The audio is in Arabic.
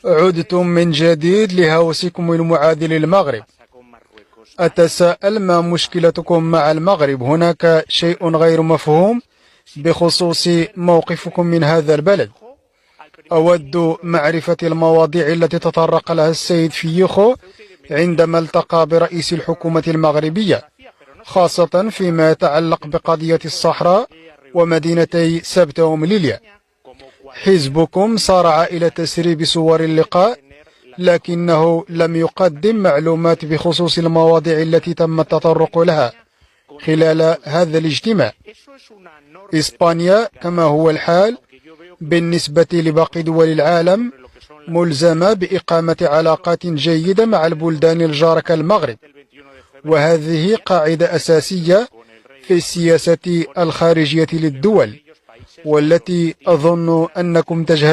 عدتم من جديد لهوسكم المعادي للمغرب. أتساءل ما مشكلتكم مع المغرب؟ هناك شيء غير مفهوم بخصوص موقفكم من هذا البلد. أود معرفة المواضيع التي تطرق لها السيد فييخو عندما التقى برئيس الحكومة المغربية، خاصة فيما يتعلق بقضية الصحراء ومدينتي سبتة ومليليا. حزبكم صارع إلى تسريب صور اللقاء، لكنه لم يقدم معلومات بخصوص المواضيع التي تم التطرق لها خلال هذا الاجتماع. إسبانيا كما هو الحال بالنسبة لباقي دول العالم ملزمة بإقامة علاقات جيدة مع البلدان الجارة كالمغرب، وهذه قاعدة أساسية في السياسة الخارجية للدول، والتي أظن أنكم تجهلون.